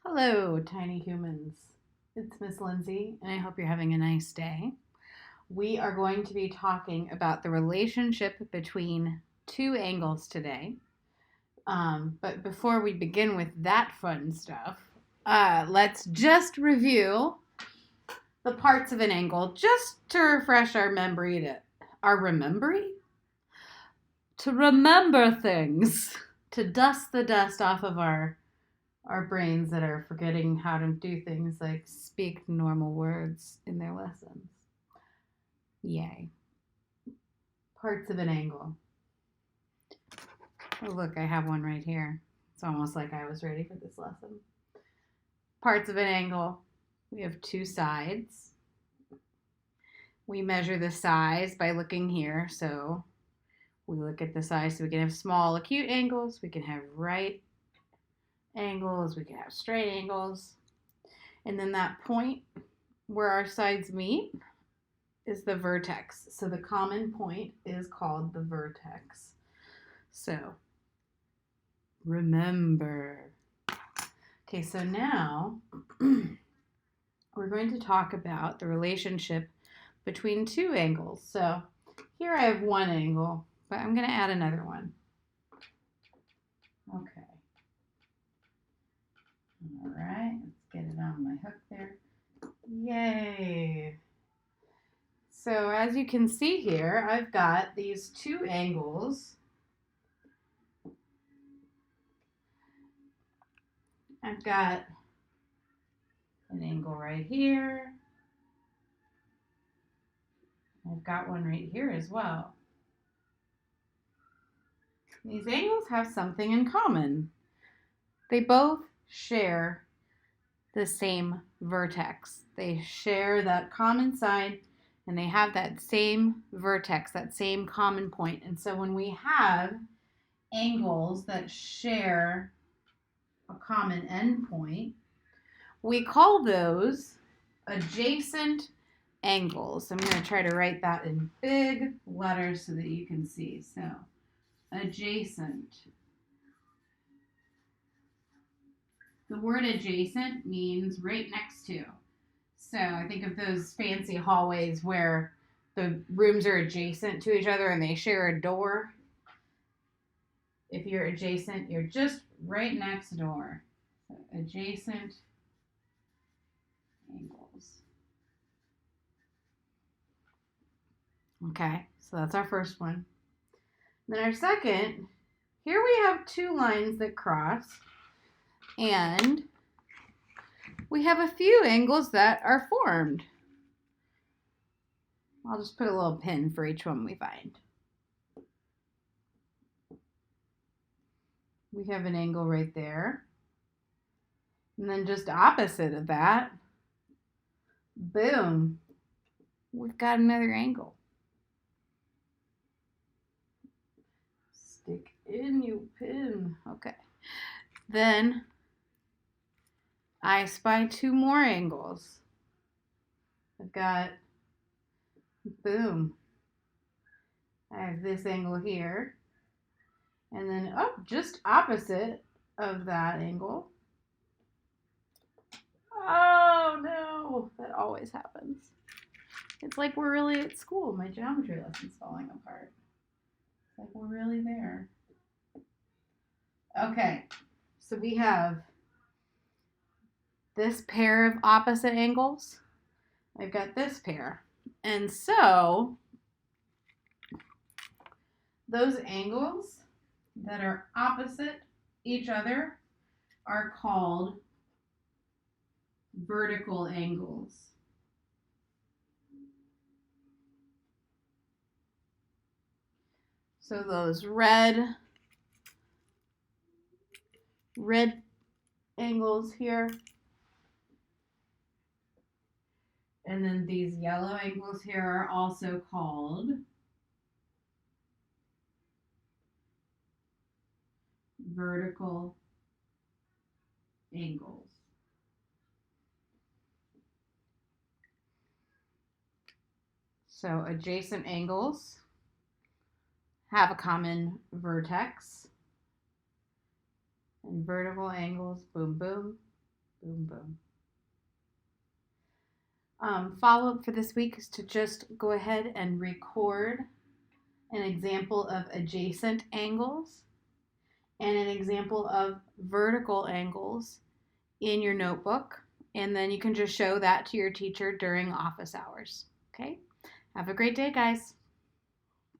Hello, tiny humans. It's Miss Lindsay, and I hope you're having a nice day. We are going to be talking about the relationship between two angles today. But before we begin with that fun stuff, let's just review the parts of an angle just to refresh our memory to remember things, to dust the dust off of our brains that are forgetting how to do things like speak normal words in their lessons. Yay. Parts of an angle. Oh, look, I have one right here. It's almost like I was ready for this lesson. Parts of an angle. We have two sides. We measure the size by looking here. So we look at the size so we can have small acute angles. We can have right angles. We can have straight angles. And then that point where our sides meet is the vertex. So the common point is called the vertex. So remember. Okay, so now we're going to talk about the relationship between two angles. So here I have one angle, but I'm going to add another one. Okay. All right, let's get it on my hook there. Yay. So as you can see here, I've got these two angles. I've got an angle right here. I've got one right here as well. These angles have something in common. They both share the same vertex. They share that common side and they have that same vertex, that same common point. And so when we have angles that share a common endpoint, we call those adjacent angles. I'm going to try to write that in big letters so that you can see. So, adjacent. The word adjacent means right next to. So I think of those fancy hallways where the rooms are adjacent to each other and they share a door. If you're adjacent, you're just right next door. So adjacent angles. Okay, so that's our first one. Then our second, here we have two lines that cross, and we have a few angles that are formed. I'll just put a little pin for each one we find. We have an angle right there. And then just opposite of that, boom, we've got another angle. Stick in, you pin. Okay. Then I spy two more angles. I've got, boom, I have this angle here. And then up just opposite of that angle. Oh no, that always happens. It's like we're really at school. My geometry lesson's falling apart. It's like we're really there. Okay, so we have this pair of opposite angles. I've got this pair. And so those angles that are opposite each other are called vertical angles. So those red angles here, and then these yellow angles here are also called vertical angles. So adjacent angles have a common vertex. And vertical angles, boom, boom, Boom, boom. Follow-up for this week is to just go ahead and record an example of adjacent angles and an example of vertical angles in your notebook. And then you can just show that to your teacher during office hours. Okay? Have a great day, guys.